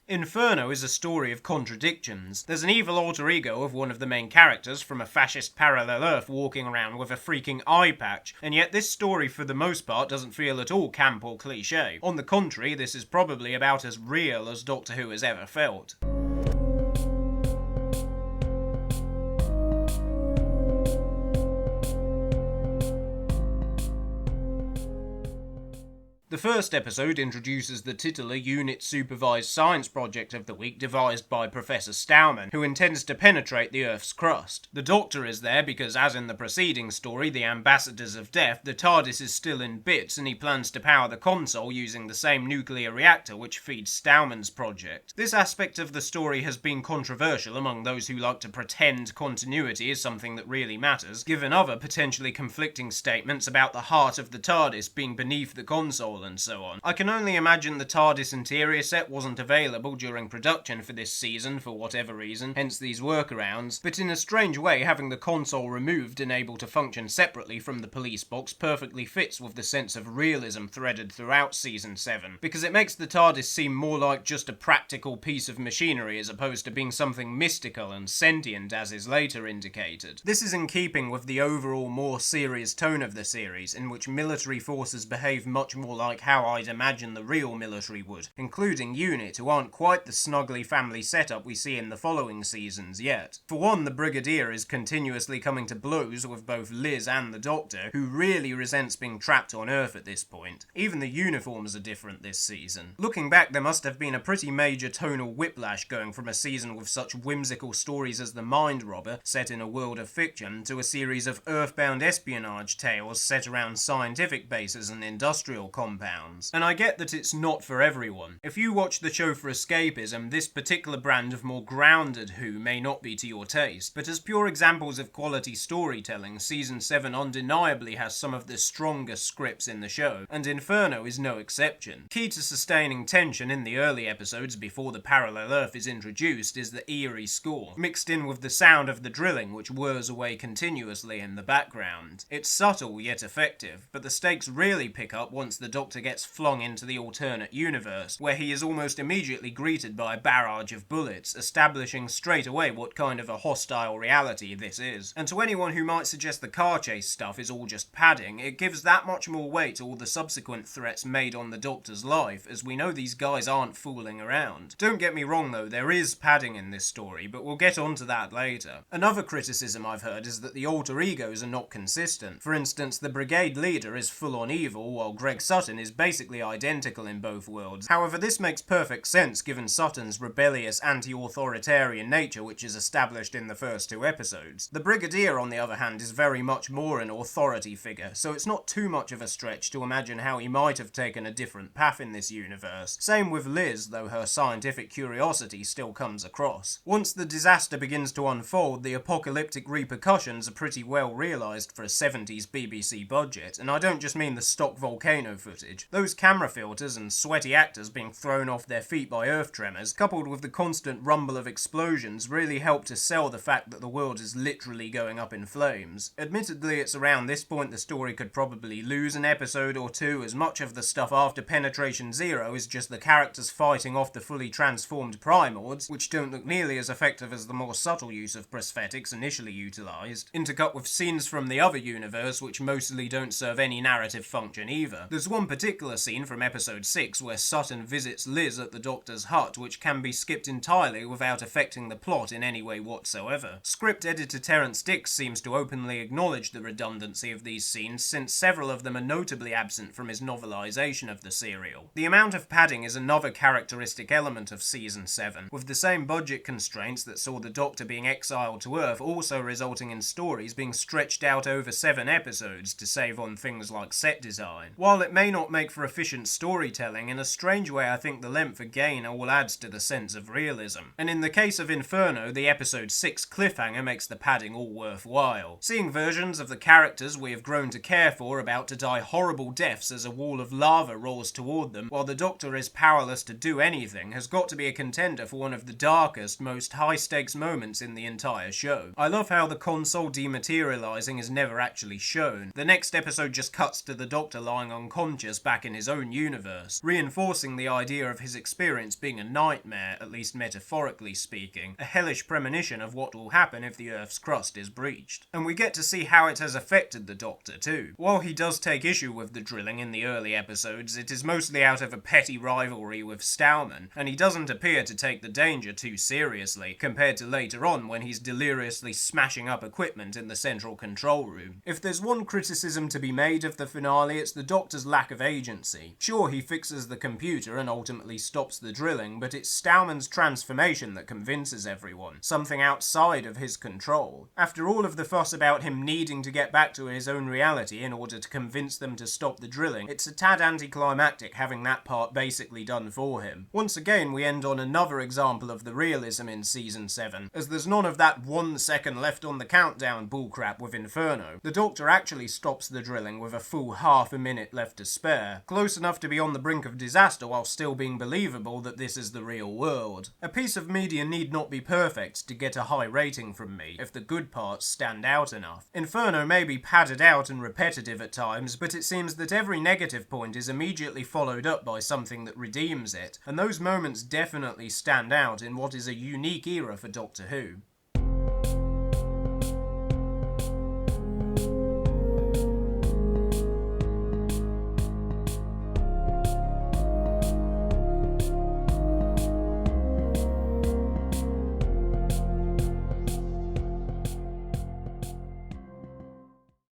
Inferno is a story of contradictions. There's an evil alter ego of one of the main characters from a fascist parallel Earth walking around with a freaking eye patch, and yet this story for the most part doesn't feel at all camp or cliche. On the contrary, this is probably about as real as Doctor Who has ever felt. The first episode introduces the titular unit-supervised science project of the week devised by Professor Staumann, who intends to penetrate the Earth's crust. The Doctor is there because, as in the preceding story, The Ambassadors of Death, the Tardis is still in bits and he plans to power the console using the same nuclear reactor which feeds Staumann's project. This aspect of the story has been controversial among those who like to pretend continuity is something that really matters, given other potentially conflicting statements about the heart of the Tardis being beneath the console and so on. I can only imagine the TARDIS interior set wasn't available during production for this season for whatever reason, hence these workarounds, but in a strange way having the console removed and able to function separately from the police box perfectly fits with the sense of realism threaded throughout Season 7, because it makes the TARDIS seem more like just a practical piece of machinery as opposed to being something mystical and sentient as is later indicated. This is in keeping with the overall more serious tone of the series, in which military forces behave much more like how I'd imagine the real military would, including UNIT, who aren't quite the snuggly family setup we see in the following seasons yet. For one, the Brigadier is continuously coming to blows with both Liz and the Doctor, who really resents being trapped on Earth at this point. Even the uniforms are different this season. Looking back, there must have been a pretty major tonal whiplash going from a season with such whimsical stories as The Mind Robber, set in a world of fiction, to a series of earthbound espionage tales set around scientific bases and industrial compounds. And I get that it's not for everyone. If you watch the show for escapism, this particular brand of more grounded Who may not be to your taste, but as pure examples of quality storytelling, Season 7 undeniably has some of the strongest scripts in the show, and Inferno is no exception. Key to sustaining tension in the early episodes before the parallel Earth is introduced is the eerie score, mixed in with the sound of the drilling which whirs away continuously in the background. It's subtle yet effective, but the stakes really pick up once the Doctor gets flung into the alternate universe, where he is almost immediately greeted by a barrage of bullets, establishing straight away what kind of a hostile reality this is. And to anyone who might suggest the car chase stuff is all just padding, it gives that much more weight to all the subsequent threats made on the Doctor's life, as we know these guys aren't fooling around. Don't get me wrong though, there is padding in this story, but we'll get onto that later. Another criticism I've heard is that the alter egos are not consistent. For instance, the brigade leader is full on evil, while Greg Sutton is basically identical in both worlds. However, this makes perfect sense given Sutton's rebellious anti-authoritarian nature which is established in the first two episodes. The Brigadier, on the other hand, is very much more an authority figure, so it's not too much of a stretch to imagine how he might have taken a different path in this universe. Same with Liz, though her scientific curiosity still comes across. Once the disaster begins to unfold, the apocalyptic repercussions are pretty well realised for a 70s BBC budget, and I don't just mean the stock volcano footage. Those camera filters and sweaty actors being thrown off their feet by earth tremors, coupled with the constant rumble of explosions, really help to sell the fact that the world is literally going up in flames. Admittedly, it's around this point the story could probably lose an episode or two, as much of the stuff after Penetration Zero is just the characters fighting off the fully transformed Primords, which don't look nearly as effective as the more subtle use of prosthetics initially utilised, intercut with scenes from the other universe which mostly don't serve any narrative function either. There's one particular scene from episode 6 where Sutton visits Liz at the Doctor's hut, which can be skipped entirely without affecting the plot in any way whatsoever. Script editor Terence Dix seems to openly acknowledge the redundancy of these scenes, since several of them are notably absent from his novelisation of the serial. The amount of padding is another characteristic element of Season 7, with the same budget constraints that saw the Doctor being exiled to Earth also resulting in stories being stretched out over 7 episodes to save on things like set design. While it may not make for efficient storytelling, in a strange way I think the length again all adds to the sense of realism. And in the case of Inferno, the episode 6 cliffhanger makes the padding all worthwhile. Seeing versions of the characters we have grown to care for about to die horrible deaths as a wall of lava rolls toward them, while the Doctor is powerless to do anything, has got to be a contender for one of the darkest, most high-stakes moments in the entire show. I love how the console dematerializing is never actually shown. The next episode just cuts to the Doctor lying unconscious Tardis back in his own universe, reinforcing the idea of his experience being a nightmare, at least metaphorically speaking, a hellish premonition of what will happen if the Earth's crust is breached. And we get to see how it has affected the Doctor too. While he does take issue with the drilling in the early episodes, it is mostly out of a petty rivalry with Staumann, and he doesn't appear to take the danger too seriously, compared to later on when he's deliriously smashing up equipment in the central control room. If there's one criticism to be made of the finale, it's the Doctor's lack of agency. Sure, he fixes the computer and ultimately stops the drilling, but it's Staumann's transformation that convinces everyone, something outside of his control. After all of the fuss about him needing to get back to his own reality in order to convince them to stop the drilling, it's a tad anticlimactic having that part basically done for him. Once again, we end on another example of the realism in Season 7, as there's none of that 1 second left on the countdown bullcrap with Inferno. The Doctor actually stops the drilling with a full half a minute left to spare, close enough to be on the brink of disaster while still being believable that this is the real world. A piece of media need not be perfect to get a high rating from me, if the good parts stand out enough. Inferno may be padded out and repetitive at times, but it seems that every negative point is immediately followed up by something that redeems it, and those moments definitely stand out in what is a unique era for Doctor Who.